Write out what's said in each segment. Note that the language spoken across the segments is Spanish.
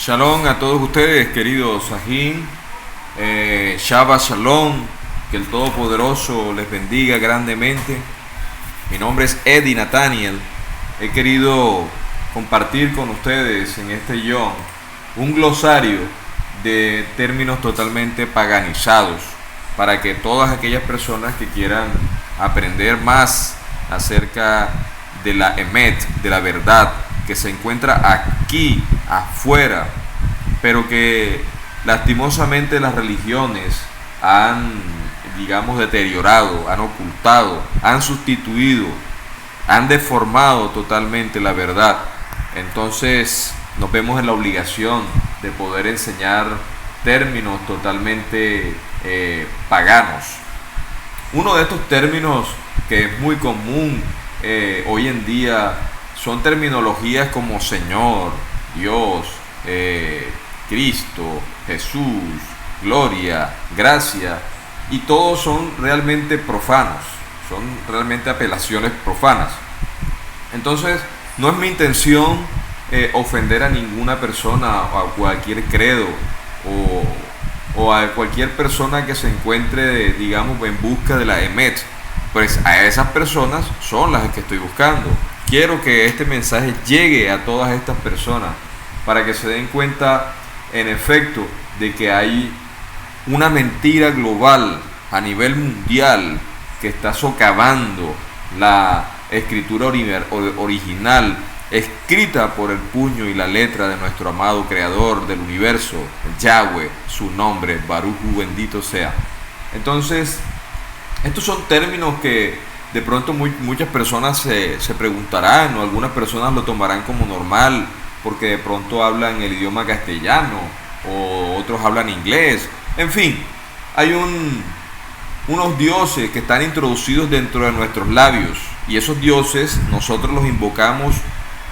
Shalom a todos ustedes, queridos Sahin. Shabbat Shalom. Que el Todopoderoso les bendiga grandemente. Mi nombre es Eddie Nathaniel. He querido compartir con ustedes en este Yom un glosario de términos totalmente paganizados para que todas aquellas personas que quieran aprender más acerca de la Emet, de la verdad que se encuentra aquí afuera, pero que lastimosamente las religiones han, deteriorado, han ocultado, han sustituido, han deformado totalmente la verdad. Entonces nos vemos en la obligación de poder enseñar términos totalmente paganos. Uno de estos términos que es muy común hoy en día son terminologías como Señor, Dios, Cristo, Jesús, Gloria, Gracia, y todos son realmente profanos, son realmente apelaciones profanas. Entonces, no es mi intención ofender a ninguna persona o a cualquier credo o a cualquier persona que se encuentre, en busca de la Emet. Pues a esas personas son las que estoy buscando. Quiero que este mensaje llegue a todas estas personas para que se den cuenta, en efecto, de que hay una mentira global a nivel mundial que está socavando la escritura original, escrita por el puño y la letra de nuestro amado creador del universo, Yahweh, su nombre, Baruchu, bendito sea. Entonces, estos son términos que de pronto muchas personas se preguntarán, o algunas personas lo tomarán como normal porque de pronto hablan el idioma castellano o otros hablan inglés. En fin, hay unos dioses que están introducidos dentro de nuestros labios, y esos dioses nosotros los invocamos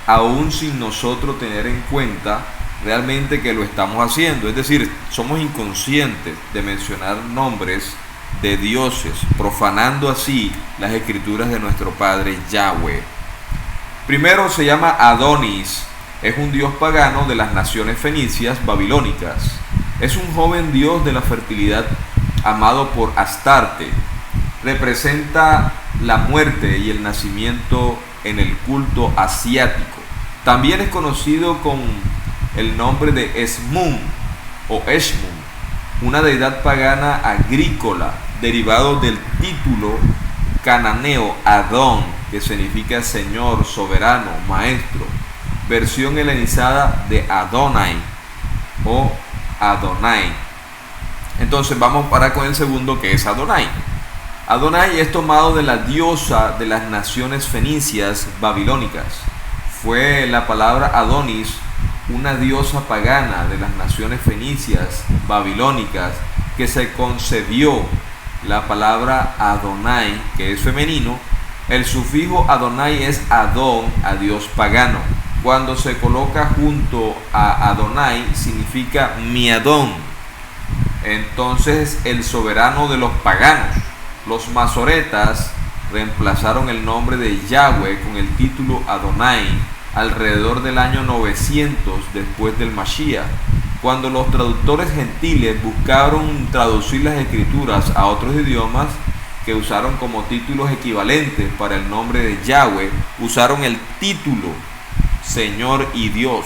aún sin nosotros tener en cuenta realmente que lo estamos haciendo. Es decir, somos inconscientes de mencionar nombres de dioses, profanando así las escrituras de nuestro Padre Yahweh. Primero se llama Adonis, es un dios pagano de las naciones fenicias babilónicas. Es un joven dios de la fertilidad amado por Astarte. Representa la muerte y el nacimiento en el culto asiático. También es conocido con el nombre de Esmun o Eshmun, una deidad pagana agrícola, derivado del título cananeo Adón, que significa Señor, soberano, maestro, versión helenizada de Adonai o Adonai. Entonces vamos para con el segundo, que es Adonai. Adonai es tomado de la diosa de las naciones fenicias babilónicas. Fue la palabra Adonis una diosa pagana de las naciones fenicias babilónicas que se concebió la palabra Adonai, que es femenino. El sufijo Adonai es Adón, a dios pagano. Cuando se coloca junto a Adonai significa mi Adón. Entonces, el soberano de los paganos. Los masoretas reemplazaron el nombre de Yahweh con el título Adonai alrededor del año 900 después del Mashiach, cuando los traductores gentiles buscaron traducir las escrituras a otros idiomas que usaron como títulos equivalentes para el nombre de Yahweh. Usaron el título Señor y Dios.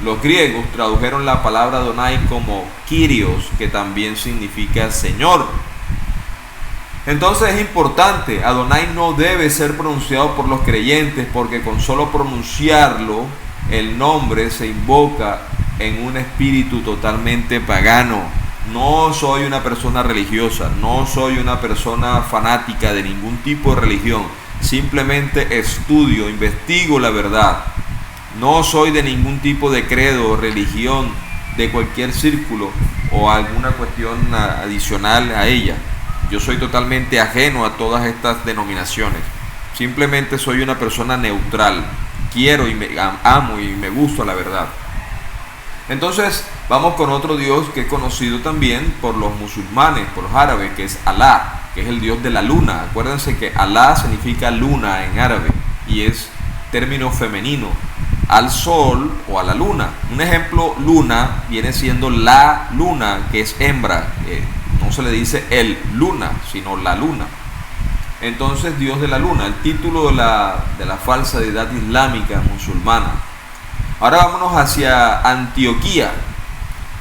Los griegos tradujeron la palabra Adonai como Kyrios, que también significa Señor. Entonces es importante, Adonai no debe ser pronunciado por los creyentes, porque con solo pronunciarlo, el nombre se invoca en un espíritu totalmente pagano. No soy una persona religiosa, no soy una persona fanática de ningún tipo de religión. Simplemente estudio, investigo la verdad. No soy de ningún tipo de credo o religión de cualquier círculo o alguna cuestión adicional a ella. Yo soy totalmente ajeno a todas estas denominaciones. Simplemente soy una persona neutral. Quiero y amo y me gusta la verdad. Entonces vamos con otro dios que es conocido también por los musulmanes, por los árabes, que es Alá, que es el dios de la luna. Acuérdense que Alá significa luna en árabe y es término femenino. al sol o a la luna. Un ejemplo, luna viene siendo la luna, que es hembra. No se le dice el luna, sino la luna. Entonces, Dios de la luna, el título de la falsa deidad islámica musulmana. Ahora vámonos hacia Antioquía,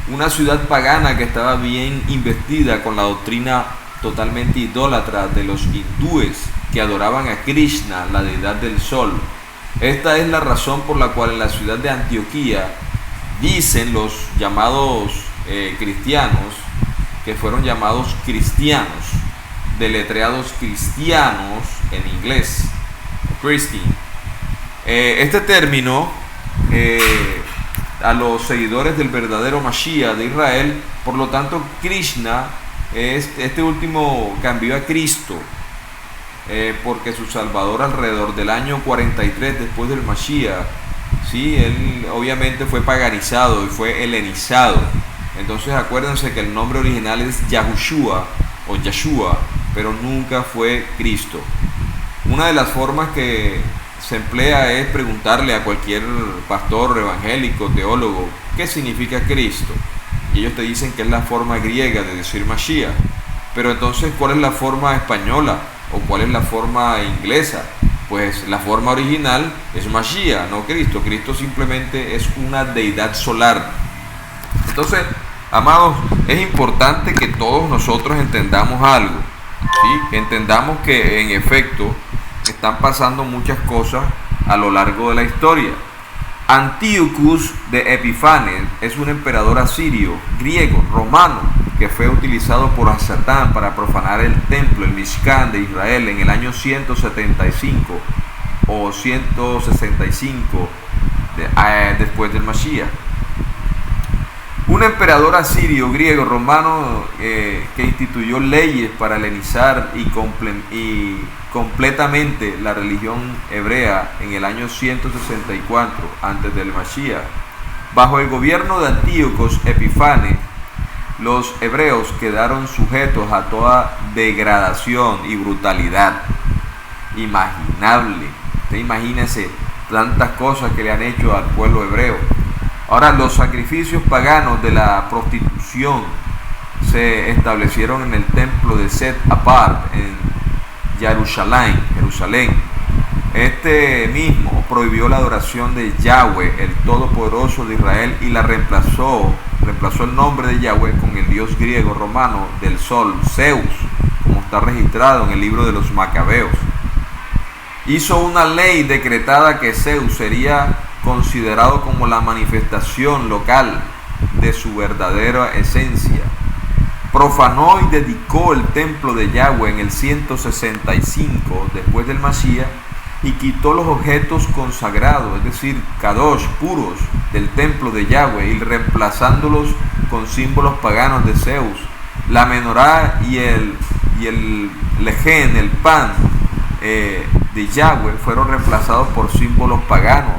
una ciudad pagana que estaba bien investida con la doctrina totalmente idólatra de los hindúes que adoraban a Krishna, la deidad del sol. Esta es la razón por la cual en la ciudad de Antioquía dicen los llamados cristianos, que fueron llamados cristianos, deletreados cristianos en inglés, Christian. Este término a los seguidores del verdadero Mashiach de Israel, por lo tanto Krishna, este último cambió a Cristo, porque su Salvador alrededor del año 43 después del Mashiach, ¿sí? Él obviamente fue paganizado y fue helenizado. Entonces acuérdense que el nombre original es Yahushua o Yeshua, pero nunca fue Cristo. Una de las formas que se emplea es preguntarle a cualquier pastor evangélico, teólogo, ¿qué significa Cristo? Y ellos te dicen que es la forma griega de decir Mashiach. Pero entonces, ¿cuál es la forma española? ¿O cuál es la forma inglesa? Pues la forma original es Mashiach, no Cristo. Cristo simplemente es una deidad solar. Entonces, amados, es importante que todos nosotros entendamos algo, ¿sí? Que entendamos que en efecto están pasando muchas cosas a lo largo de la historia. Antíocus de Epifanes es un emperador asirio, griego, romano, que fue utilizado por Satán para profanar el templo, el Mishkan de Israel en el año 175 o 165 después del Mashiach. Un emperador asirio, griego, romano que instituyó leyes para helenizar y completamente la religión hebrea en el año 164 antes del Mashiach. Bajo el gobierno de Antíocos Epifanes, los hebreos quedaron sujetos a toda degradación y brutalidad imaginable. Usted imagínese tantas cosas que le han hecho al pueblo hebreo. Ahora, los sacrificios paganos de la prostitución se establecieron en el templo de Set Apart en Jerusalén. Este mismo prohibió la adoración de Yahweh, el Todopoderoso de Israel, y la reemplazó el nombre de Yahweh con el dios griego romano del sol, Zeus, como está registrado en el libro de los Macabeos. Hizo una ley decretada que Zeus sería considerado como la manifestación local de su verdadera esencia. Profanó y dedicó el templo de Yahweh en el 165 después del Mashiach y quitó los objetos consagrados, es decir, kadosh, puros, del templo de Yahweh, y reemplazándolos con símbolos paganos de Zeus. La menorá y el lején, el pan de Yahweh, fueron reemplazados por símbolos paganos.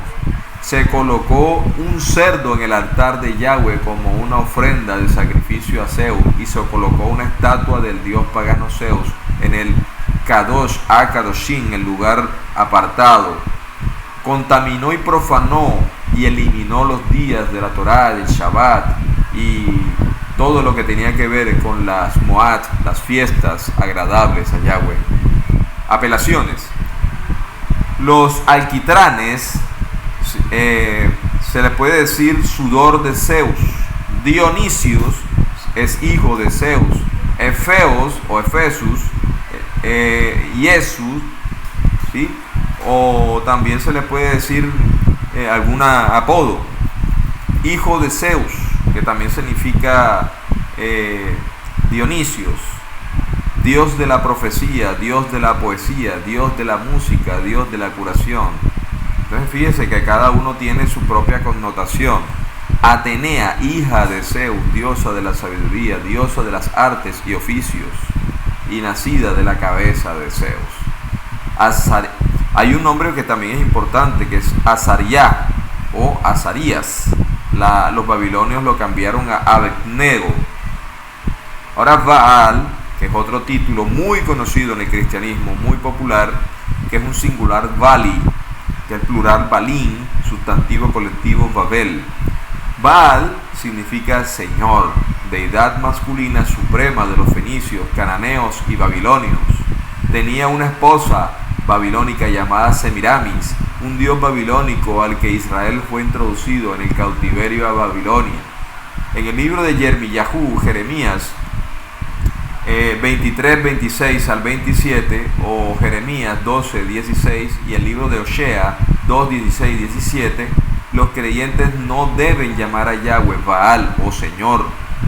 Se colocó un cerdo en el altar de Yahweh como una ofrenda de sacrificio a Zeus, y se colocó una estatua del dios pagano Zeus en el Kadosh HaKadoshim, el lugar apartado. Contaminó y profanó y eliminó los días de la Torá, del Shabbat y todo lo que tenía que ver con las Moat, las fiestas agradables a Yahweh. Apelaciones. Los alquitranes, se le puede decir sudor de Zeus. Dionisios es hijo de Zeus. Efeos o Efesus, Jesús, ¿sí? O también se le puede decir alguna apodo. Hijo de Zeus, que también significa Dionisios, Dios de la profecía, Dios de la poesía, Dios de la música, Dios de la curación. Entonces fíjese que cada uno tiene su propia connotación. Atenea, hija de Zeus, diosa de la sabiduría, diosa de las artes y oficios, y nacida de la cabeza de Zeus. Hay un nombre que también es importante, que es Azariah o Azarías. Los babilonios lo cambiaron a Abednego. Ahora Baal, que es otro título muy conocido en el cristianismo, muy popular, que es un singular Bali. que es plural Balín, sustantivo colectivo Babel. Baal significa Señor, deidad masculina suprema de los fenicios, cananeos y babilonios. Tenía una esposa babilónica llamada Semiramis, un dios babilónico al que Israel fue introducido en el cautiverio a Babilonia. En el libro de Jeremías 23, 26 al 27, o Jeremías 12, 16, y el libro de Osea 2, 16 y 17, los creyentes no deben llamar a Yahweh Baal o Señor.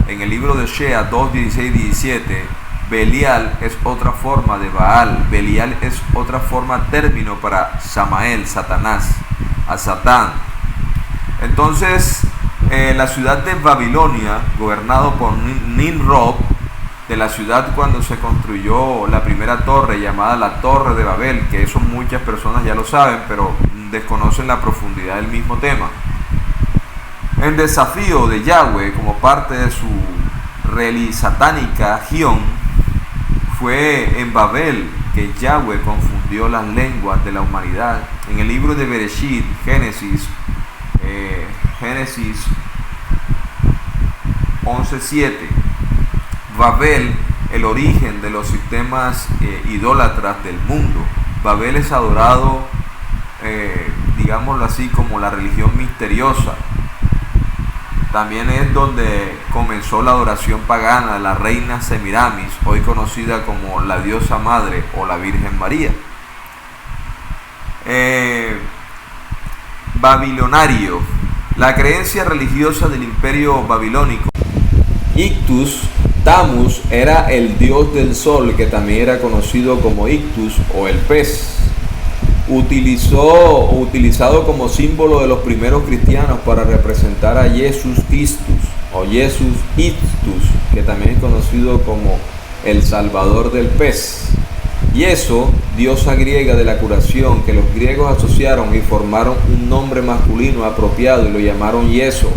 En el libro de Osea 2, 16 y 17, Belial es otra forma de Baal. Belial es otra forma término para Samael, Satanás, a Satán. Entonces, la ciudad de Babilonia, gobernado por Nimrod, de la ciudad cuando se construyó la primera torre llamada la Torre de Babel, que eso muchas personas ya lo saben, pero desconocen la profundidad del mismo tema. En desafío de Yahweh, como parte de su satánica Gion, fue en Babel que Yahweh confundió las lenguas de la humanidad. En el libro de Bereshit, Génesis 11:7, Babel, el origen de los sistemas idólatras del mundo. Babel es adorado, digámoslo así, como la religión misteriosa. También es donde comenzó la adoración pagana de la reina Semiramis, hoy conocida como la diosa madre o la Virgen María. Babilonario, la creencia religiosa del imperio babilónico. Ictus, Tammuz, era el dios del sol, que también era conocido como Ictus o el pez. Utilizado como símbolo de los primeros cristianos para representar a Jesús Christus o Jesús Ictus, que también es conocido como el salvador del pez. Yeso, diosa griega de la curación, que los griegos asociaron y formaron un nombre masculino apropiado y lo llamaron Yeso.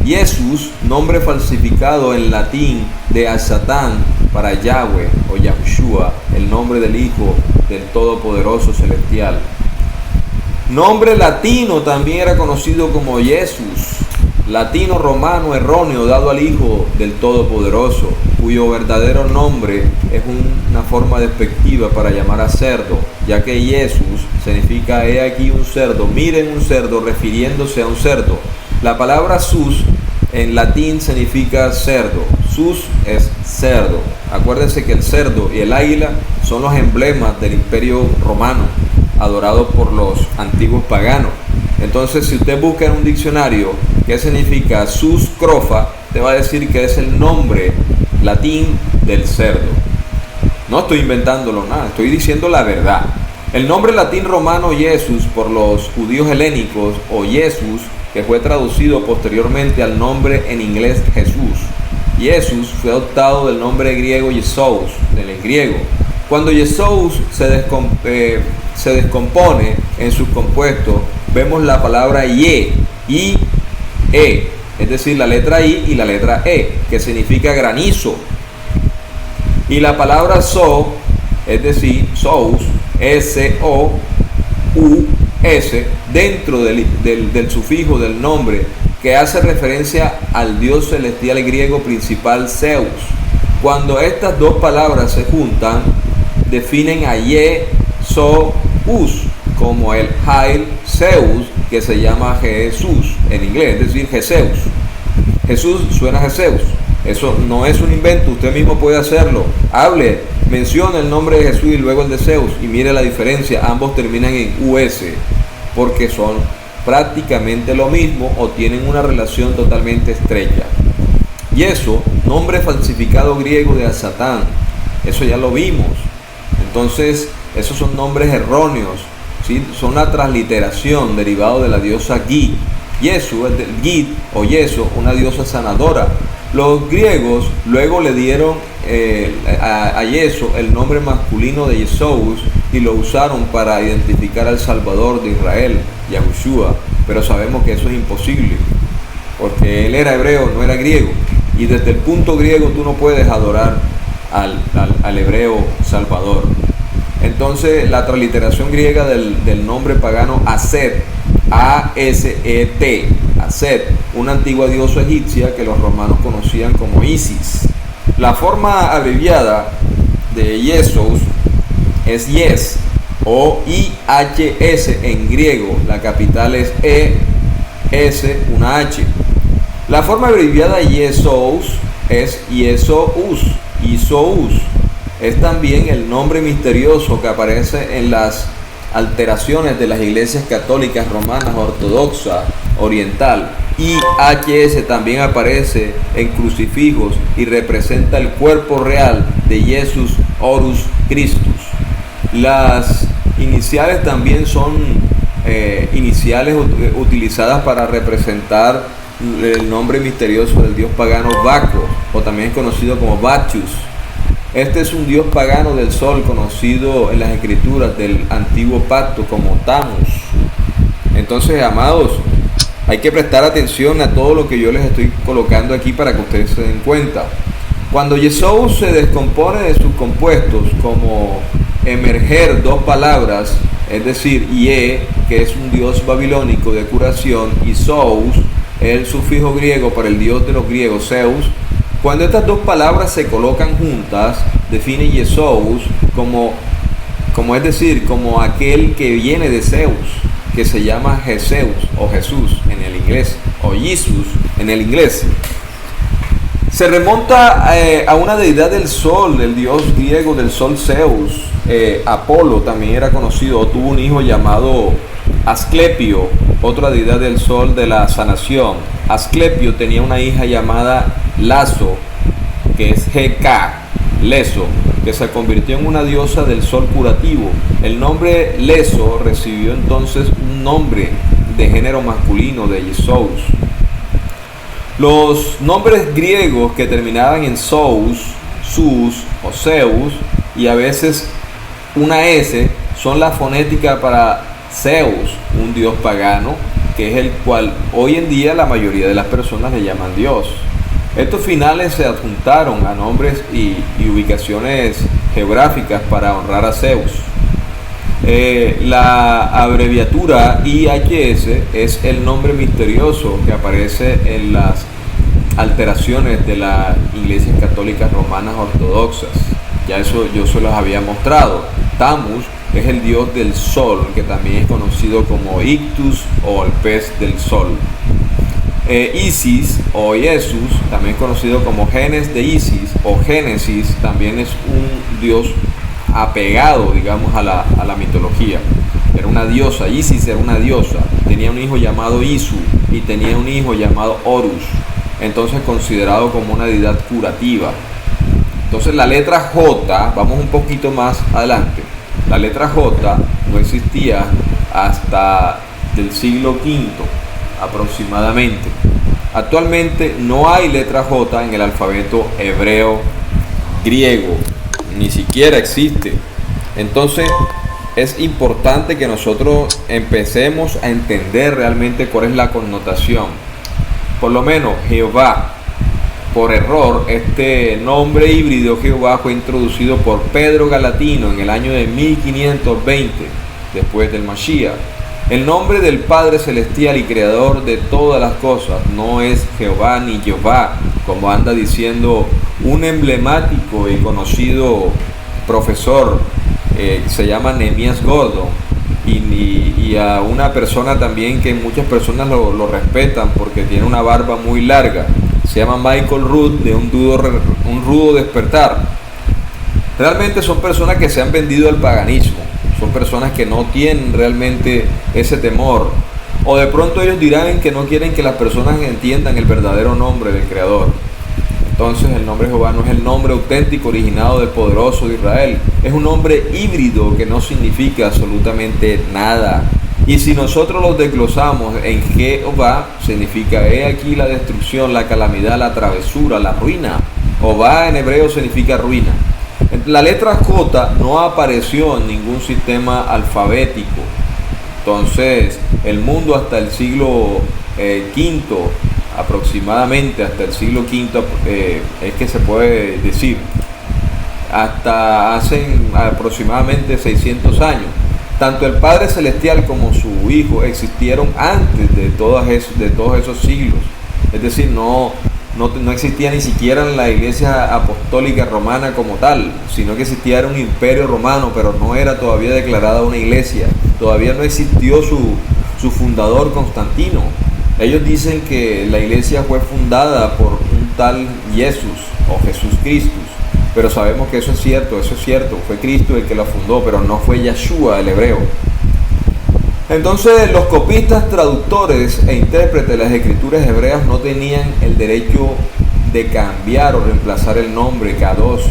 Jesús, nombre falsificado en latín de Satán para Yahweh o Yahushua, el nombre del Hijo del Todopoderoso Celestial. Nombre latino también era conocido como Jesús, latino romano erróneo dado al Hijo del Todopoderoso, cuyo verdadero nombre es una forma despectiva para llamar a cerdo, ya que Jesús significa he aquí un cerdo, miren un cerdo, refiriéndose a un cerdo. La palabra sus en latín significa cerdo. Sus es cerdo. Acuérdense que el cerdo y el águila son los emblemas del imperio romano, adorados por los antiguos paganos. Entonces, si usted busca en un diccionario qué significa sus crofa, te va a decir que es el nombre latín del cerdo. No estoy inventándolo nada, estoy diciendo la verdad. El nombre latín romano Jesús por los judíos helénicos o Jesús, que fue traducido posteriormente al nombre en inglés Jesús. Jesús fue adoptado del nombre griego Jesús, del griego. Cuando Jesús se descompone en sus compuestos, vemos la palabra ye, I, E, es decir, la letra I y la letra E, que significa granizo. Y la palabra so, es decir, sous, S-O-U-S, dentro del sufijo del nombre, que hace referencia al dios celestial griego principal Zeus. Cuando estas dos palabras se juntan, definen a Ye-So-Us como el Hail Zeus, que se llama Jesús en inglés, es decir, Jesús. Jesús suena a Jesús. Eso no es un invento, usted mismo puede hacerlo. Hable, mencione el nombre de Jesús y luego el de Zeus y mire la diferencia. Ambos terminan en US porque son prácticamente lo mismo o tienen una relación totalmente estrecha. Y eso, nombre falsificado griego de Satán, eso ya lo vimos. Entonces, esos son nombres erróneos, ¿sí? Son una transliteración derivado de la diosa Git. Yesu es del Git o Yeso, una diosa sanadora. Los griegos luego le dieron a Yeso el nombre masculino de Jesús y lo usaron para identificar al Salvador de Israel, Yahushua. Pero sabemos que eso es imposible, porque él era hebreo, no era griego. Y desde el punto griego tú no puedes adorar al hebreo Salvador. Entonces la transliteración griega del nombre pagano Aset, A-S-E-T, Aset, una antigua diosa egipcia que los romanos conocían como Isis. La forma abreviada de Iesos es Yes o I-H-S en griego, la capital es E-S, una H. La forma abreviada Iesos es Iesous, Isous. Es también el nombre misterioso que aparece en las alteraciones de las iglesias católicas romanas ortodoxa oriental. IHS también aparece en crucifijos y representa el cuerpo real de Jesús Horus Christus. Las iniciales también son iniciales utilizadas para representar el nombre misterioso del dios pagano Baco, o también es conocido como Bacchus. Este es un dios pagano del sol conocido en las escrituras del antiguo pacto como Tammuz. Entonces, amados, hay que prestar atención a todo lo que yo les estoy colocando aquí para que ustedes se den cuenta. Cuando Jesús se descompone de sus compuestos, como emerger dos palabras, es decir, Ye, que es un dios babilónico de curación, y Sous, el sufijo griego para el dios de los griegos, Zeus. Cuando estas dos palabras se colocan juntas, define Jesús como es decir, como aquel que viene de Zeus, que se llama Jesús o Jesús en el inglés, o Jesus en el inglés. Se remonta a una deidad del sol, el dios griego del sol Zeus. Apolo también era conocido, tuvo un hijo llamado Asclepio, otra deidad del sol de la sanación. Asclepio tenía una hija llamada Lazo, que es GK, Leso, que se convirtió en una diosa del sol curativo. El nombre Leso recibió entonces un nombre de género masculino de Jesús. Los nombres griegos que terminaban en Sous, Sus o Zeus y a veces una S son la fonética para Zeus, un dios pagano, que es el cual hoy en día la mayoría de las personas le llaman Dios. Estos finales se adjuntaron a nombres y ubicaciones geográficas para honrar a Zeus. La abreviatura IHS es el nombre misterioso que aparece en las alteraciones de las iglesias católicas romanas ortodoxas. Ya eso yo se los había mostrado. Tammuz es el dios del sol, que también es conocido como Ictus o el pez del sol. Isis o Jesús, también conocido como Genes de Isis o Génesis, también es un dios apegado, digamos, a la mitología. Era una diosa, Isis era una diosa, tenía un hijo llamado Isu y tenía un hijo llamado Horus, entonces considerado como una deidad curativa. Entonces la letra J, vamos un poquito más adelante, la letra J no existía hasta del siglo V aproximadamente. Actualmente no hay letra J en el alfabeto hebreo griego, ni siquiera existe. Entonces es importante que nosotros empecemos a entender realmente cuál es la connotación. Por lo menos Jehová, por error, este nombre híbrido Jehová fue introducido por Pedro Galatino en el año de 1520 después del Mashiach. El nombre del Padre Celestial y Creador de todas las cosas no es Jehová ni Jehová, como anda diciendo un emblemático y conocido profesor, se llama Nehemías Gordon, y a una persona también que muchas personas lo respetan porque tiene una barba muy larga, se llama Michael Rood, de un rudo despertar. Realmente son personas que se han vendido al paganismo. Son personas que no tienen realmente ese temor, o de pronto ellos dirán que no quieren que las personas entiendan el verdadero nombre del Creador. Entonces el nombre Jehová no es el nombre auténtico originado del poderoso de Israel, es un nombre híbrido que no significa absolutamente nada. Y si nosotros los desglosamos en Jehová, significa he aquí la destrucción, la calamidad, la travesura, la ruina. Jehová en hebreo significa ruina. La letra J no apareció en ningún sistema alfabético. Entonces, el mundo hasta el siglo V, aproximadamente hasta el siglo V, es que se puede decir, hasta hace aproximadamente 600 años. Tanto el Padre Celestial como su Hijo existieron antes de todos esos siglos. Es decir, no existía ni siquiera la Iglesia Apostólica Romana como tal, sino que existía un imperio romano, pero no era todavía declarada una iglesia. Todavía no existió su fundador Constantino. Ellos dicen que la iglesia fue fundada por un tal Jesús o Jesús Cristo, pero sabemos que eso es cierto, fue Cristo el que la fundó, pero no fue Yeshua el hebreo. Entonces los copistas, traductores e intérpretes de las escrituras hebreas no tenían el derecho de cambiar o reemplazar el nombre Kadosh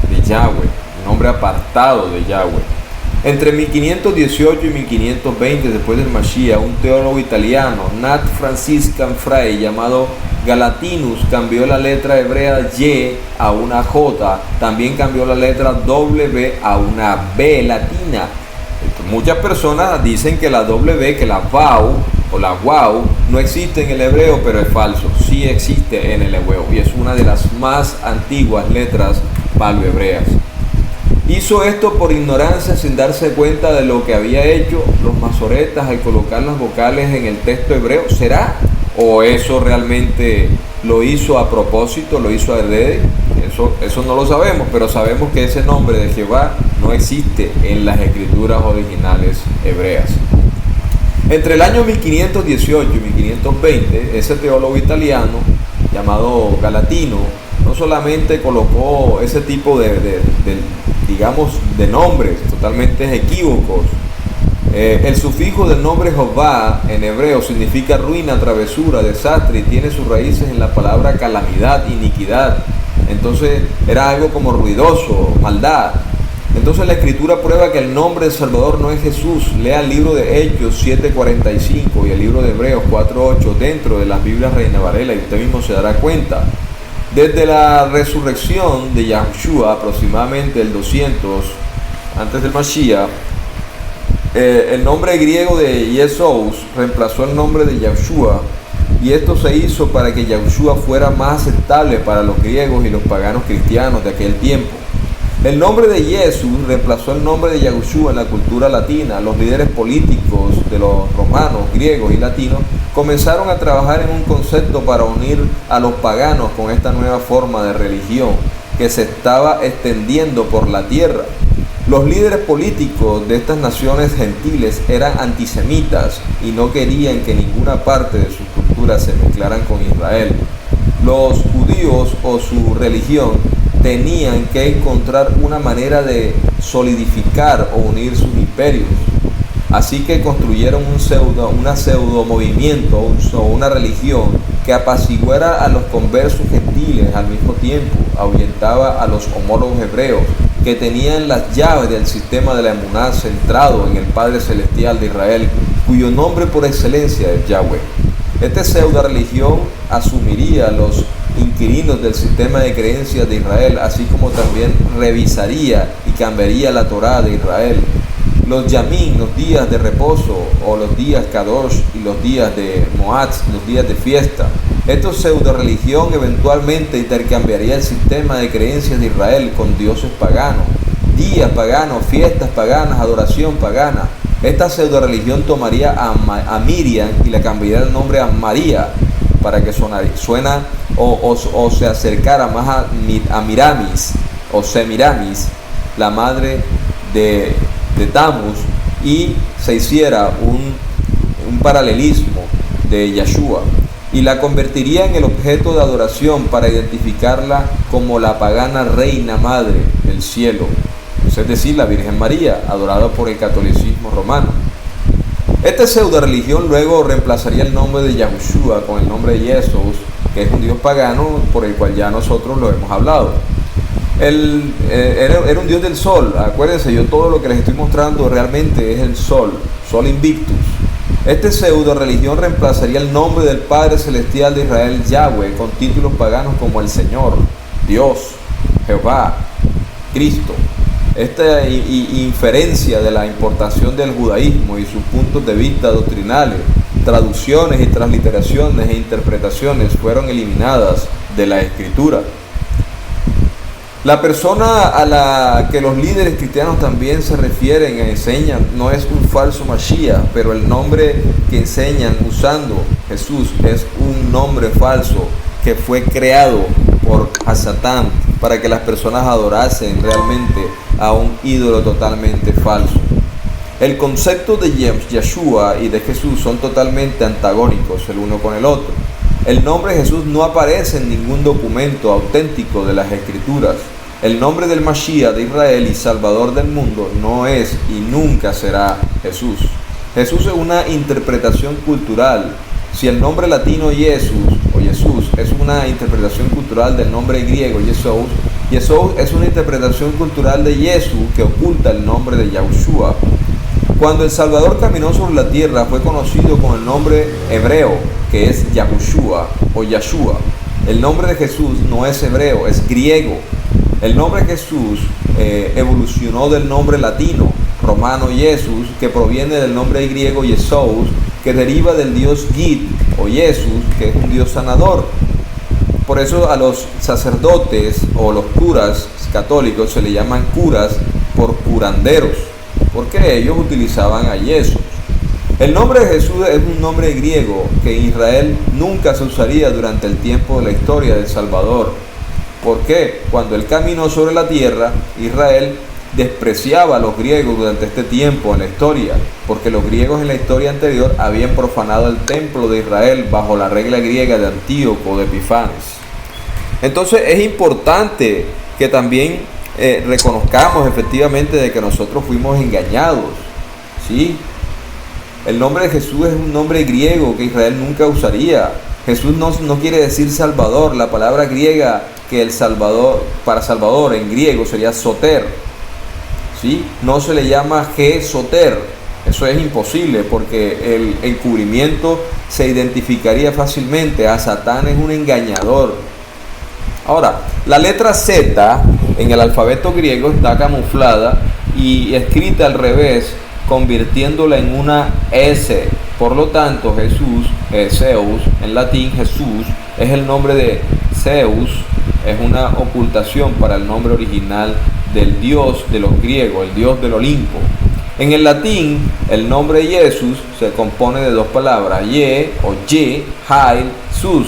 de Yahweh, el nombre apartado de Yahweh. Entre 1518 y 1520 después del Mashiach, un teólogo italiano, Nat Franciscan Frey, llamado Galatinus, cambió la letra hebrea Y a una J, también cambió la letra W a una B latina. Muchas personas dicen que la W, que la Vau o la Wau no existe en el hebreo, pero es falso, sí existe en el hebreo y es una de las más antiguas letras paleohebreas. Hizo esto por ignorancia, sin darse cuenta de lo que había hecho los masoretas al colocar las vocales en el texto hebreo. ¿Será? ¿O eso realmente lo hizo a propósito, lo hizo adrede? Eso no lo sabemos, pero sabemos que ese nombre de Jehová no existe en las escrituras originales hebreas. Entre el año 1518 y 1520, ese teólogo italiano llamado Galatino no solamente colocó ese tipo de nombres totalmente equívocos. El sufijo del nombre Jehová en hebreo significa ruina, travesura, desastre y tiene sus raíces en la palabra calamidad, iniquidad. Entonces era algo como ruidoso, maldad. Entonces la escritura prueba que el nombre del Salvador no es Jesús. Lea el libro de Hechos 7:45 y el libro de Hebreos 4:8 dentro de las Biblias Reina Varela y usted mismo se dará cuenta. Desde la resurrección de Yahushua, aproximadamente el 200 antes del Mashiach, el nombre griego de Jesús reemplazó el nombre de Yahushua, y esto se hizo para que Yahushua fuera más aceptable para los griegos y los paganos cristianos de aquel tiempo. El nombre de Jesús reemplazó el nombre de Yahushua en la cultura latina. Los líderes políticos de los romanos, griegos y latinos comenzaron a trabajar en un concepto para unir a los paganos con esta nueva forma de religión que se estaba extendiendo por la tierra. Los líderes políticos de estas naciones gentiles eran antisemitas y no querían que ninguna parte de sus culturas se mezclaran con Israel. Los judíos o su religión tenían que encontrar una manera de solidificar o unir sus imperios. Así que construyeron una pseudo movimiento o una religión que apaciguara a los conversos gentiles al mismo tiempo, ahuyentaba a los homólogos hebreos que tenían las llaves del sistema de la emuná centrado en el Padre Celestial de Israel, cuyo nombre por excelencia es Yahweh. Esta pseudo religión asumiría los inquilinos del sistema de creencias de Israel, así como también revisaría y cambiaría la Torá de Israel. Los Yamín, los días de reposo, o los días Kadosh y los días de Moat, los días de fiesta. Esta pseudo religión eventualmente intercambiaría el sistema de creencias de Israel con dioses paganos, días paganos, fiestas paganas, adoración pagana. Esta pseudo religión tomaría a Miriam y le cambiaría el nombre a María para que suena o se acercara más a Miramis o Semiramis, la madre de Tammuz, y se hiciera un paralelismo de Yeshua y la convertiría en el objeto de adoración para identificarla como la pagana reina madre del cielo, es decir, la Virgen María, adorada por el catolicismo romano. Esta pseudo religión luego reemplazaría el nombre de Yahushua con el nombre de Jesús, que es un dios pagano por el cual ya nosotros lo hemos hablado. Era un dios del sol. Acuérdense, yo todo lo que les estoy mostrando realmente es el sol, Sol Invictus. Esta pseudo religión reemplazaría el nombre del Padre Celestial de Israel, Yahweh, con títulos paganos como el Señor, Dios, Jehová, Cristo. Esta inferencia de la importación del judaísmo y sus puntos de vista doctrinales, traducciones y transliteraciones e interpretaciones fueron eliminadas de la Escritura. La persona a la que los líderes cristianos también se refieren e enseñan no es un falso Mashiach, pero el nombre que enseñan usando Jesús es un nombre falso que fue creado por Hasatán para que las personas adorasen realmente a un ídolo totalmente falso. El concepto de Yeshua y de Jesús son totalmente antagónicos el uno con el otro. El nombre Jesús no aparece en ningún documento auténtico de las Escrituras. El nombre del Mashiach de Israel y Salvador del mundo no es y nunca será Jesús. Jesús es una interpretación cultural. Si el nombre latino Jesús es una interpretación cultural del nombre griego Jesús es una interpretación cultural de Jesús que oculta el nombre de Yahushua. Cuando el Salvador caminó sobre la tierra fue conocido con el nombre hebreo que es Yahushua o Yahshua. El nombre de Jesús no es hebreo, es griego. El nombre Jesús evolucionó del nombre latino romano Jesús, que proviene del nombre griego Jesús, que deriva del dios Gid o Jesús, que es un dios sanador. Por eso a los sacerdotes o los curas católicos se le llaman curas por curanderos, porque ellos utilizaban a Jesús. El nombre de Jesús es un nombre griego que en Israel nunca se usaría durante el tiempo de la historia del Salvador. Porque cuando él caminó sobre la tierra, Israel despreciaba a los griegos durante este tiempo en la historia, porque los griegos en la historia anterior habían profanado el templo de Israel bajo la regla griega de Antíoco de Epifanes. Entonces es importante que también reconozcamos efectivamente de que nosotros fuimos engañados, ¿sí? El nombre de Jesús es un nombre griego que Israel nunca usaría. Jesús no quiere decir Salvador. La palabra griega que el Salvador, para Salvador en griego sería soter, ¿sí? No se le llama Soter. Eso es imposible porque el encubrimiento se identificaría fácilmente. A Satán es un engañador. Ahora, la letra Z en el alfabeto griego está camuflada y escrita al revés, convirtiéndola en una S. Por lo tanto, Jesús, Zeus, en latín Jesús, es el nombre de Zeus, es una ocultación para el nombre original del dios de los griegos, el dios del Olimpo. En el latín, el nombre Jesús se compone de dos palabras, Ye o Ye, Hail, Sus.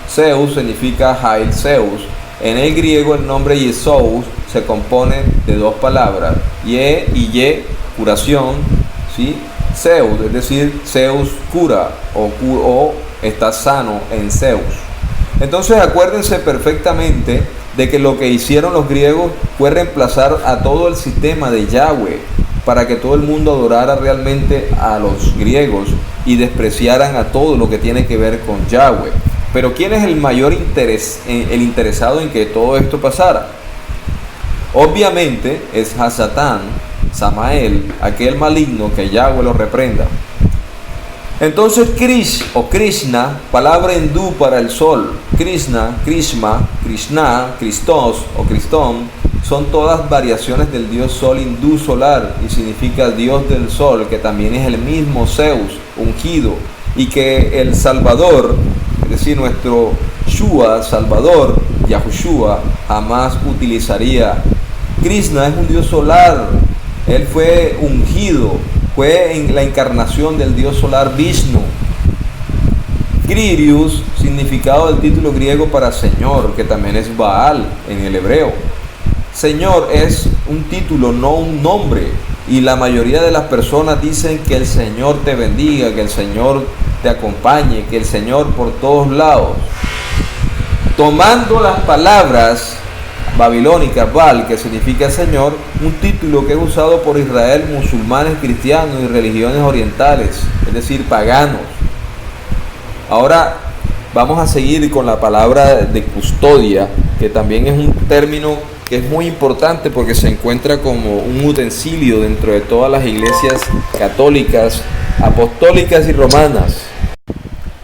Zeus significa Hail Zeus. En el griego, el nombre Jesús se compone de dos palabras, Ye y Ye, curación, ¿sí? Zeus, es decir, Zeus cura o está sano en Zeus. Entonces acuérdense perfectamente de que lo que hicieron los griegos fue reemplazar a todo el sistema de Yahweh para que todo el mundo adorara realmente a los griegos y despreciaran a todo lo que tiene que ver con Yahweh. Pero ¿quién es el mayor interesado en que todo esto pasara? Obviamente es Hasatán, Samael, aquel maligno, que Yahweh lo reprenda. Entonces Krish o Krishna, palabra hindú para el sol, Krishna, Krishma, Krishna, Christos o Kristón, son todas variaciones del dios sol hindú solar y significa dios del sol, que también es el mismo Zeus, ungido, y que el Salvador, es decir, nuestro Shua, Salvador, Yahushua, jamás utilizaría. Krishna es un dios solar. Él fue ungido, fue en la encarnación del dios solar Vishnu. Kyrios, significado del título griego para Señor, que también es Baal en el hebreo. Señor es un título, no un nombre. Y la mayoría de las personas dicen que el Señor te bendiga, que el Señor te acompañe, que el Señor por todos lados. Tomando las palabras babilónica, Baal, que significa Señor, un título que es usado por Israel, musulmanes, cristianos y religiones orientales, es decir, paganos. Ahora vamos a seguir con la palabra de custodia, que también es un término que es muy importante porque se encuentra como un utensilio dentro de todas las iglesias católicas, apostólicas y romanas.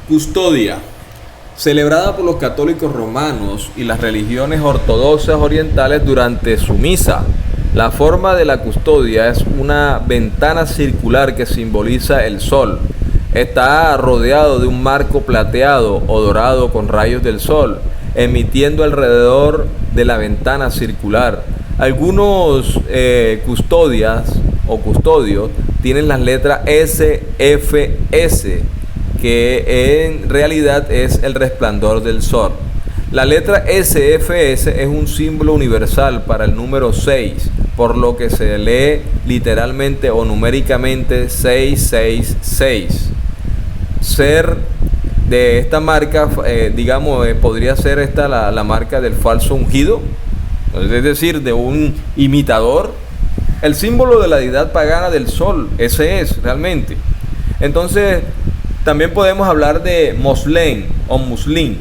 Custodia, celebrada por los católicos romanos y las religiones ortodoxas orientales durante su misa. La forma de la custodia es una ventana circular que simboliza el sol. Está rodeado de un marco plateado o dorado con rayos del sol. emitiendo alrededor de la ventana circular. Algunos custodias o custodios tienen las letras SFS, que en realidad es el resplandor del sol. La letra SFS es un símbolo universal para el número 6, por lo que se lee literalmente o numéricamente 666. Ser de esta marca, podría ser esta la marca del falso ungido, es decir, de un imitador. El símbolo de la deidad pagana del sol, ese es realmente. Entonces, también podemos hablar de Moslem o Muslim,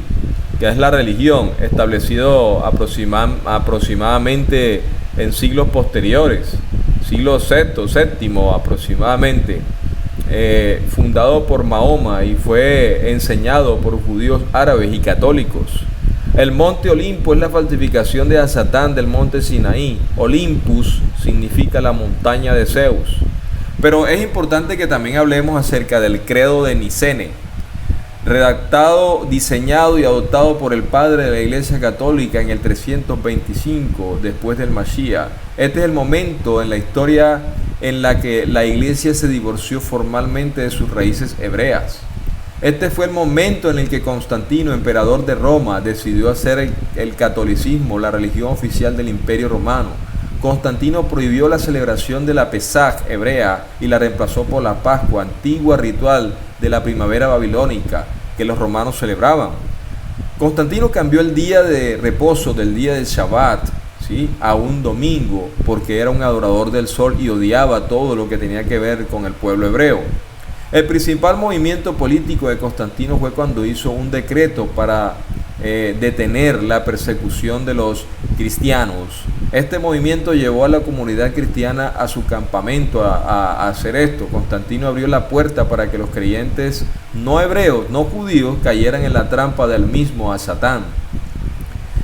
que es la religión, establecido aproximadamente en siglos posteriores, siglo VII aproximadamente, fundado por Mahoma y fue enseñado por judíos árabes y católicos. El monte Olimpo es la falsificación de Satán del monte Sinaí. Olympus significa la montaña de Zeus. Pero es importante que también hablemos acerca del credo de Nicene, redactado, diseñado y adoptado por el padre de la Iglesia Católica en el 325 después del Mashiach. Este es el momento en la historia en la que la Iglesia se divorció formalmente de sus raíces hebreas. Este fue el momento en el que Constantino, emperador de Roma, decidió hacer el catolicismo la religión oficial del Imperio Romano. Constantino prohibió la celebración de la Pesaj hebrea y la reemplazó por la Pascua, antigua ritual de la primavera babilónica que los romanos celebraban. Constantino cambió el día de reposo del día del Shabbat, ¿sí?, a un domingo, porque era un adorador del sol y odiaba todo lo que tenía que ver con el pueblo hebreo. El principal movimiento político de Constantino fue cuando hizo un decreto para detener la persecución de los cristianos. Este movimiento llevó a la comunidad cristiana a su campamento a hacer esto. Constantino abrió la puerta para que los creyentes no hebreos, no judíos, cayeran en la trampa del mismo a Satán.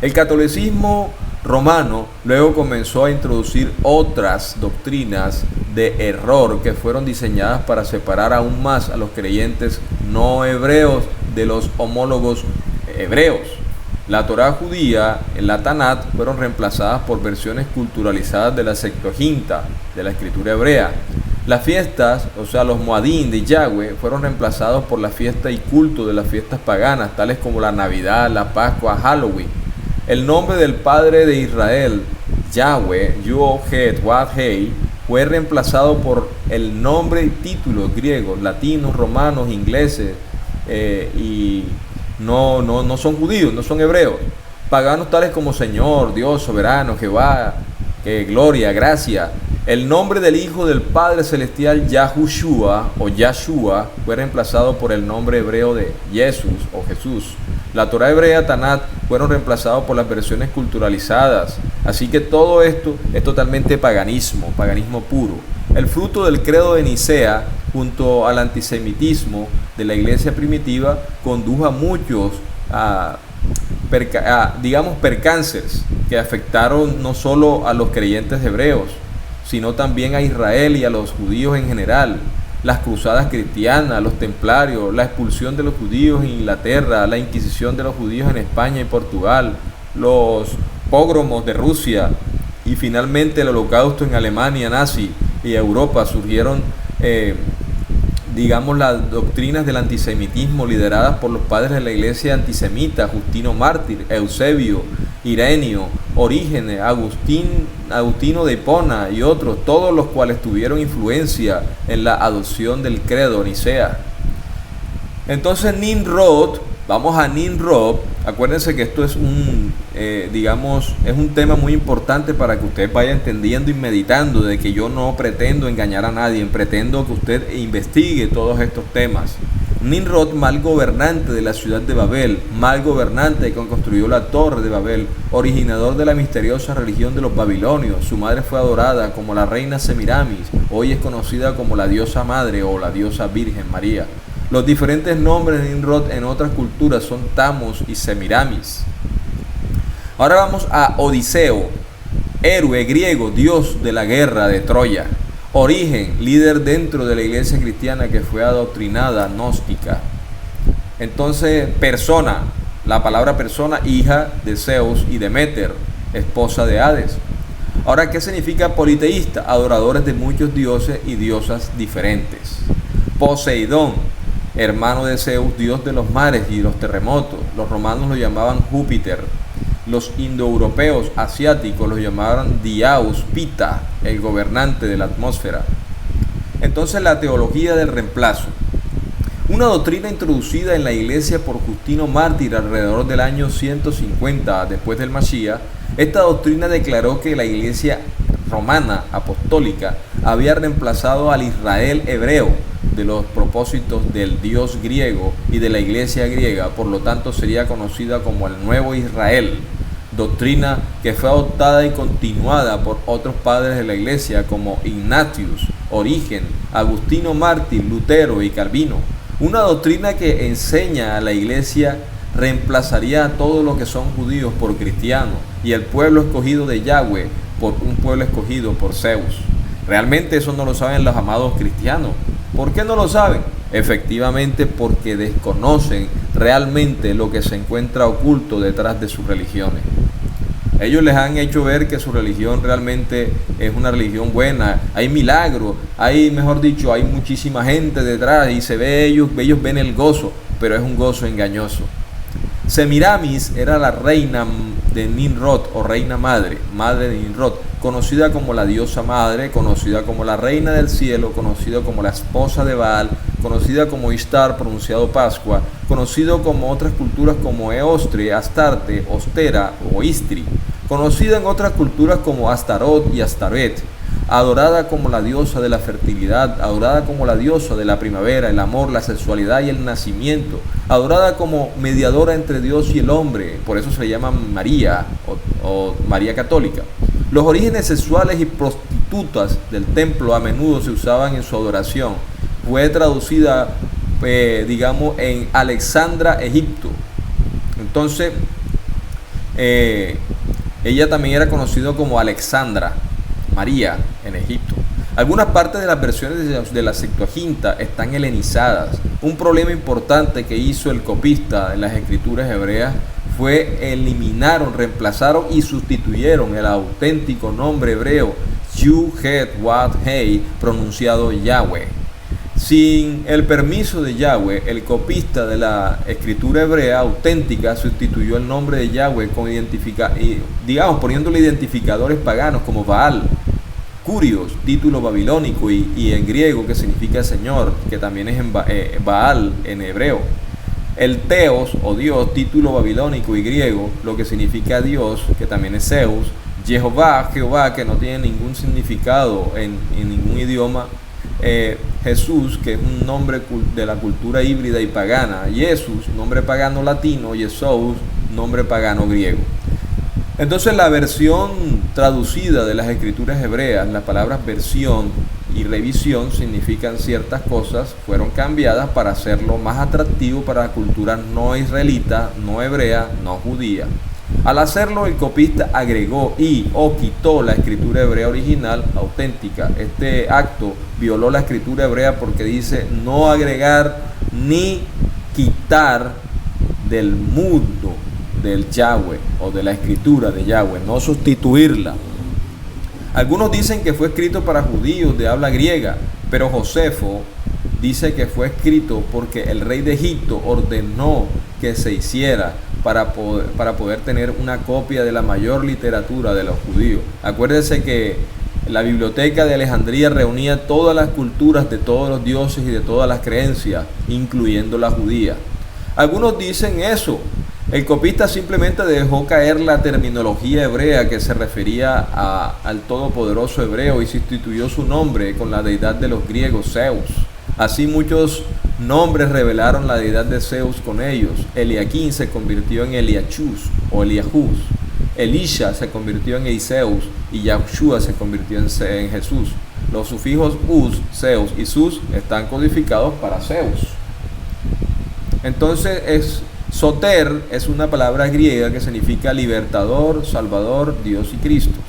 El catolicismo romano luego comenzó a introducir otras doctrinas de error que fueron diseñadas para separar aún más a los creyentes no hebreos de los homólogos hebreos. La Torá judía, la Tanat, fueron reemplazadas por versiones culturalizadas de la Septuaginta, de la escritura hebrea. Las fiestas, o sea, los Moadim de Yahweh, fueron reemplazados por la fiesta y culto de las fiestas paganas, tales como la Navidad, la Pascua, Halloween. El nombre del Padre de Israel, Yahweh, Yud-Het-Wad-Hei, fue reemplazado por el nombre y títulos griegos, latinos, romanos, ingleses, y no son judíos, no son hebreos. Paganos tales como Señor, Dios, Soberano, Jehová, Gloria, Gracia. El nombre del Hijo del Padre Celestial, Yahushua o Yahshua, fue reemplazado por el nombre hebreo de Jesús o Jesús. La Torá hebrea, Tanat, fueron reemplazados por las versiones culturalizadas. Así que todo esto es totalmente paganismo puro. El fruto del credo de Nicea, junto al antisemitismo de la iglesia primitiva, condujo a muchos percances que afectaron no solo a los creyentes hebreos, sino también a Israel y a los judíos en general. Las cruzadas cristianas, los templarios, la expulsión de los judíos en Inglaterra, la inquisición de los judíos en España y Portugal, los pogromos de Rusia y finalmente el holocausto en Alemania nazi y Europa. Surgieron las doctrinas del antisemitismo lideradas por los padres de la iglesia antisemita, Justino Mártir, Eusebio, Ireneo, Orígenes, Agustino de Hipona y otros, todos los cuales tuvieron influencia en la adopción del credo Nicea. Entonces Nimrod, vamos a Nimrod. Acuérdense que esto es un tema muy importante para que usted vaya entendiendo y meditando, de que yo no pretendo engañar a nadie, pretendo que usted investigue todos estos temas. Nimrod, mal gobernante de la ciudad de Babel, mal gobernante que construyó la torre de Babel, originador de la misteriosa religión de los babilonios. Su madre fue adorada como la reina Semiramis, hoy es conocida como la diosa madre o la diosa Virgen María. Los diferentes nombres de Nimrod en otras culturas son Tammuz y Semiramis. Ahora vamos a Odiseo, héroe griego, dios de la guerra de Troya. Origen, líder dentro de la iglesia cristiana que fue adoctrinada gnóstica. Entonces, persona, La palabra persona, hija de Zeus y Deméter, esposa de Hades. Ahora, ¿qué significa politeísta? Adoradores de muchos dioses y diosas diferentes. Poseidón, hermano de Zeus, dios de los mares y los terremotos. Los romanos lo llamaban Júpiter. Los indoeuropeos asiáticos lo llamaban Diaus Pita, el gobernante de la atmósfera. Entonces, la teología del reemplazo. Una doctrina introducida en la iglesia por Justino Mártir alrededor del año 150 después del Mashiach. Esta doctrina declaró que la iglesia romana apostólica había reemplazado al Israel hebreo de los propósitos del Dios griego y de la iglesia griega, por lo tanto sería conocida como el Nuevo Israel, doctrina que fue adoptada y continuada por otros padres de la iglesia como Ignatius, Origen, Agustino Mártir, Lutero y Calvino. Una doctrina que enseña a la iglesia reemplazaría a todos los que son judíos por cristianos y el pueblo escogido de Yahweh por un pueblo escogido por Zeus. Realmente eso no lo saben los amados cristianos. ¿Por qué no lo saben? Efectivamente porque desconocen realmente lo que se encuentra oculto detrás de sus religiones. Ellos les han hecho ver que su religión realmente es una religión buena, hay milagros, hay, mejor dicho, hay muchísima gente detrás y se ve ellos ven el gozo, pero es un gozo engañoso. Semiramis era la reina de Nimrod o reina madre de Nimrod, conocida como la diosa madre, conocida como la reina del cielo, conocida como la esposa de Baal, conocida como Ishtar, pronunciado Pascua, conocido como otras culturas como Eostre, Astarte, Ostera o Istri, conocida en otras culturas como Astarot y Astaret, adorada como la diosa de la fertilidad, adorada como la diosa de la primavera, el amor, la sexualidad y el nacimiento, adorada como mediadora entre Dios y el hombre, por eso se le llama María o María Católica. Los orígenes sexuales y prostitutas del templo a menudo se usaban en su adoración. Fue traducida, digamos, en Alexandra, Egipto. Entonces, ella también era conocida como Alexandra, María, en Egipto. Algunas partes de las versiones de la Septuaginta están helenizadas. Un problema importante que hizo el copista en las escrituras hebreas fue eliminaron, reemplazaron y sustituyeron el auténtico nombre hebreo Yu-Het-Wad-Hei, pronunciado Yahweh. Sin el permiso de Yahweh, el copista de la escritura hebrea auténtica sustituyó el nombre de Yahweh con poniéndole identificadores paganos como Baal, Curios, título babilónico, y en griego que significa Señor, que también es en Baal en hebreo. El Teos o Dios, título babilónico y griego, lo que significa Dios, que también es Zeus. Jehová, que no tiene ningún significado en ningún idioma. Jesús, que es un nombre de la cultura híbrida y pagana. Jesús, nombre pagano latino. Jesús, nombre pagano griego. Entonces, la versión traducida de las escrituras hebreas, las palabras versión y revisión significan ciertas cosas, fueron cambiadas para hacerlo más atractivo para la cultura no israelita, no hebrea, no judía. Al hacerlo, el copista agregó o quitó la escritura hebrea original auténtica. Este acto violó la escritura hebrea porque dice no agregar ni quitar del mundo del Yahweh o de la escritura de Yahweh, no sustituirla. Algunos dicen que fue escrito para judíos de habla griega, pero Josefo dice que fue escrito porque el rey de Egipto ordenó que se hiciera para poder tener una copia de la mayor literatura de los judíos. Acuérdense que la biblioteca de Alejandría reunía todas las culturas de todos los dioses y de todas las creencias, incluyendo la judía. Algunos dicen eso. El copista simplemente dejó caer la terminología hebrea que se refería al todopoderoso hebreo y sustituyó su nombre con la deidad de los griegos, Zeus. Así muchos nombres revelaron la deidad de Zeus con ellos. Eliaquín se convirtió en Eliachus o Eliahus. Elisha se convirtió en Eiseus y Yahushua se convirtió en Jesús. Los sufijos us, Zeus y sus están codificados para Zeus. Entonces Soter es una palabra griega que significa libertador, salvador, Dios y Cristo.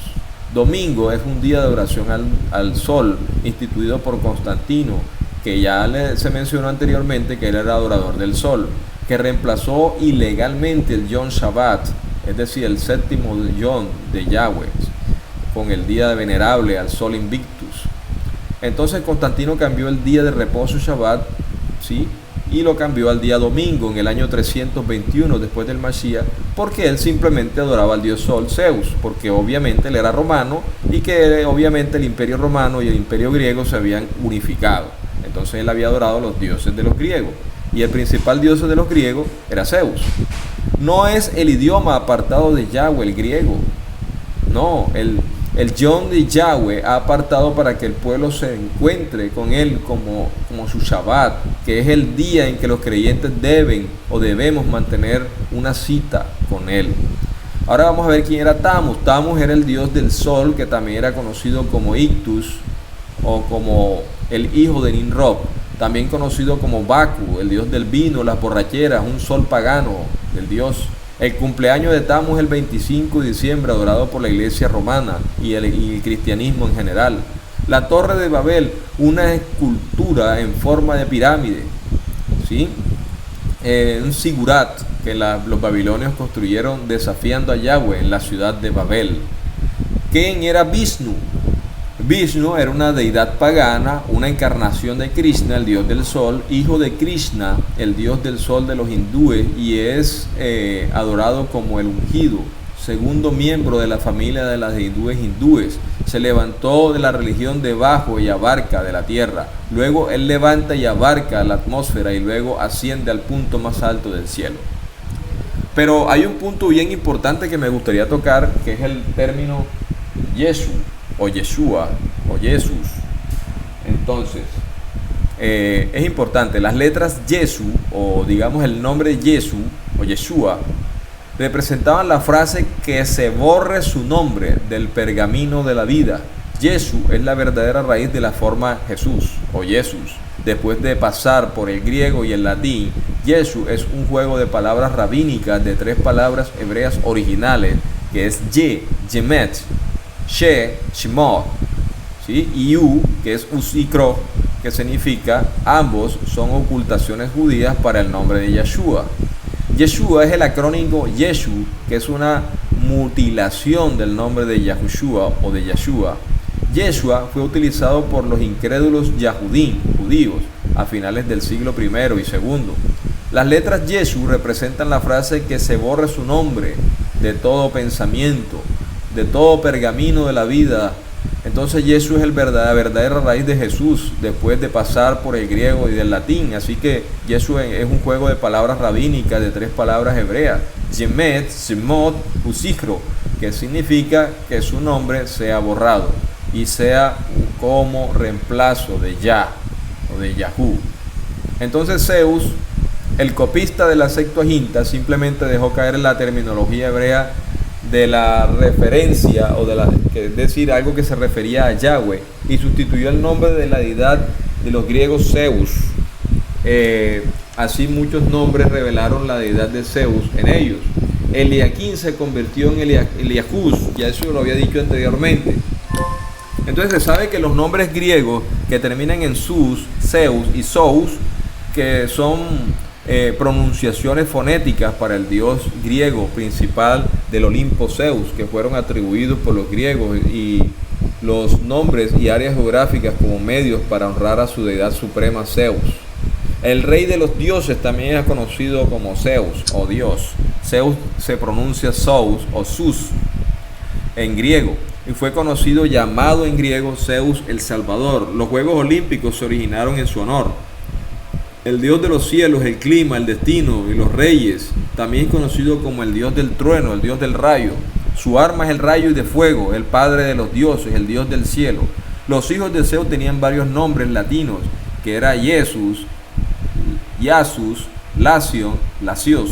Domingo es un día de oración al sol instituido por Constantino, que ya se mencionó anteriormente que él era adorador del sol. que reemplazó ilegalmente el Yom Shabbat, es decir, el séptimo Yom de Yahweh, con el día venerable al Sol Invictus. Entonces Constantino cambió el día de reposo Shabbat, ¿sí?, y lo cambió al día domingo en el año 321 después del Mashiach, porque él simplemente adoraba al dios Sol, Zeus, porque obviamente él era romano y que obviamente el imperio romano y el imperio griego se habían unificado. Entonces él había adorado a los dioses de los griegos y el principal dios de los griegos era Zeus. No es el idioma apartado de Yahweh el griego, no, el Yom de Yahweh ha apartado para que el pueblo se encuentre con él como su Shabbat, que es el día en que los creyentes deben o debemos mantener una cita con él. Ahora vamos a ver quién era Tammuz. Tammuz era el dios del sol, que también era conocido como Ictus o como el hijo de Nimrod, también conocido como Baku, el dios del vino, las borracheras, un sol pagano del dios. El cumpleaños de Tammuz es el 25 de diciembre, adorado por la iglesia romana y el cristianismo en general. La Torre de Babel, una escultura en forma de pirámide, ¿sí? Un sigurat que los babilonios construyeron desafiando a Yahweh en la ciudad de Babel. ¿Quién era Vishnu? Vishnu era una deidad pagana, una encarnación de Krishna, el dios del sol, hijo de Krishna, el dios del sol de los hindúes, y es adorado como el ungido, segundo miembro de la familia de las deidades hindúes. Se levantó de la religión debajo y abarca de la tierra. Luego él levanta y abarca la atmósfera y luego asciende al punto más alto del cielo. Pero hay un punto bien importante que me gustaría tocar, que es el término Yeshu, o Yeshua, o Jesús. Entonces, es importante, las letras Yesu, o digamos el nombre Yesu, o Yeshua, representaban la frase que se borre su nombre del pergamino de la vida. Yesu es la verdadera raíz de la forma Jesús, o Jesús. Después de pasar por el griego y el latín, Yesu es un juego de palabras rabínicas de tres palabras hebreas originales, que es Yemet, She, Shemot, ¿sí?, y U, que es Usikro, que significa ambos son ocultaciones judías para el nombre de Yeshua. Yeshua es el acrónimo Yeshu, que es una mutilación del nombre de Yahushua o de Yeshua. Yeshua fue utilizado por los incrédulos Yahudim, judíos, a finales del siglo I y II. Las letras Yeshu representan la frase que se borre su nombre de todo pensamiento, de todo pergamino de la vida. Entonces Jesús es la verdadera raíz de Jesús después de pasar por el griego y del latín. Así que Jesús es un juego de palabras rabínicas de tres palabras hebreas, Yemet, Shemot, Usikro, que significa que su nombre sea borrado y sea como reemplazo de Yah o de Yahú. Entonces Zeus, el copista de la Septuaginta, simplemente dejó caer la terminología hebrea de la referencia, o es decir, algo que se refería a Yahweh, y sustituyó el nombre de la deidad de los griegos Zeus. Así muchos nombres revelaron la deidad de Zeus en ellos. Eliakim se convirtió en Eliacus, ya eso lo había dicho anteriormente. Entonces se sabe que los nombres griegos que terminan en sus, Zeus y Sous, que son pronunciaciones fonéticas para el dios griego principal del Olimpo, Zeus, que fueron atribuidos por los griegos, y los nombres y áreas geográficas como medios para honrar a su deidad suprema Zeus. El rey de los dioses también es conocido como Zeus o Dios. Zeus se pronuncia Zeus o Sus en griego, y fue conocido, llamado en griego, Zeus el Salvador. Los Juegos Olímpicos se originaron en su honor. El dios de los cielos, el clima, el destino y los reyes, también conocido como el dios del trueno, el dios del rayo. Su arma es el rayo y de fuego, el padre de los dioses, el dios del cielo. Los hijos de Zeus tenían varios nombres latinos, que era Jesús, Iasus, Lasion, Lasios.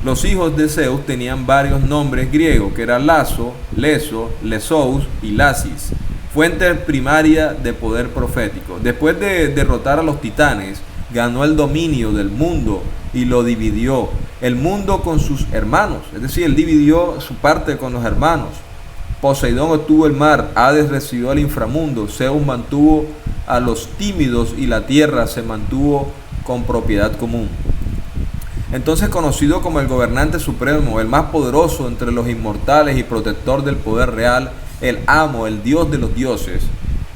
Los hijos de Zeus tenían varios nombres griegos, que era Lazo, Leso, Lesous y Lasis, fuente primaria de poder profético. Después de derrotar a los titanes, ganó el dominio del mundo y lo dividió. El mundo con sus hermanos, es decir, él dividió su parte con los hermanos. Poseidón obtuvo el mar, Hades recibió el inframundo, Zeus mantuvo a los tímidos y la tierra se mantuvo con propiedad común. Entonces, conocido como el gobernante supremo, el más poderoso entre los inmortales y protector del poder real, el amo, el Dios de los dioses,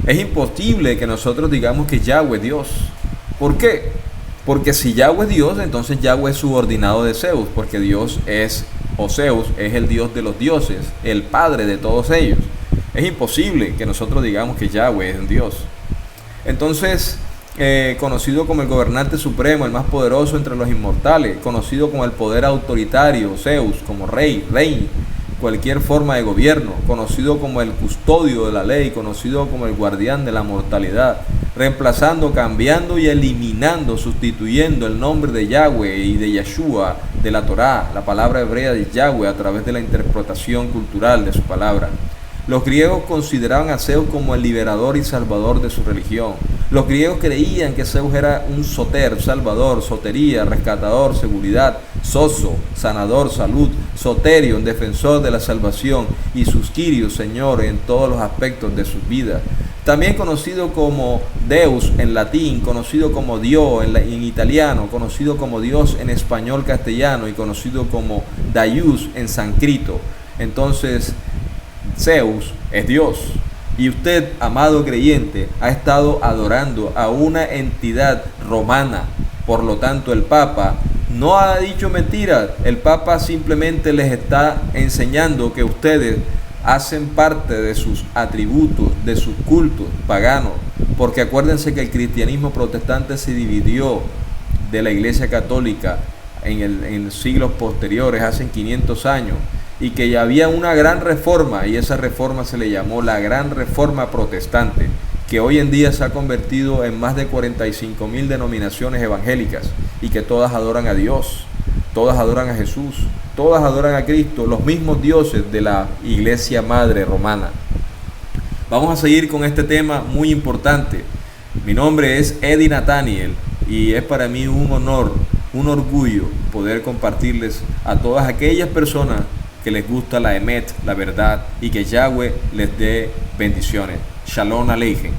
es imposible que nosotros digamos que Yahweh es Dios. ¿Por qué? Porque si Yahweh es Dios, entonces Yahweh es subordinado de Zeus, porque Dios es, o Zeus es el Dios de los dioses, el padre de todos ellos. Es imposible que nosotros digamos que Yahweh es Dios. Entonces, conocido como el gobernante supremo, el más poderoso entre los inmortales, conocido como el poder autoritario, Zeus, como rey, cualquier forma de gobierno, conocido como el custodio de la ley, conocido como el guardián de la mortalidad, reemplazando, cambiando y eliminando, sustituyendo el nombre de Yahweh y de Yeshua de la Torá, la palabra hebrea de Yahweh, a través de la interpretación cultural de su palabra. Los griegos consideraban a Zeus como el liberador y salvador de su religión. Los griegos creían que Zeus era un soter, salvador, sotería, rescatador, seguridad, soso, sanador, salud, soterion, defensor de la salvación, y sus quirios, señor, en todos los aspectos de sus vidas. También conocido como Deus en latín, conocido como Dio en italiano, conocido como Dios en español castellano y conocido como Daius en sánscrito. Entonces, Zeus es Dios. Y usted, amado creyente, ha estado adorando a una entidad romana. Por lo tanto, el Papa no ha dicho mentiras. El Papa simplemente les está enseñando que ustedes hacen parte de sus atributos, de sus cultos paganos. Porque acuérdense que el cristianismo protestante se dividió de la Iglesia Católica en siglos posteriores, hace 500 años. Y que ya había una gran reforma, y esa reforma se le llamó la Gran Reforma Protestante, que hoy en día se ha convertido en más de 45,000 denominaciones evangélicas, y que todas adoran a Dios, todas adoran a Jesús, todas adoran a Cristo, los mismos dioses de la Iglesia Madre Romana. Vamos a seguir con este tema muy importante. Mi nombre es Eddie Nathaniel, y es para mí un honor, un orgullo poder compartirles a todas aquellas personas que les gusta la emet, la verdad, y que Yahweh les dé bendiciones. Shalom Aleichem.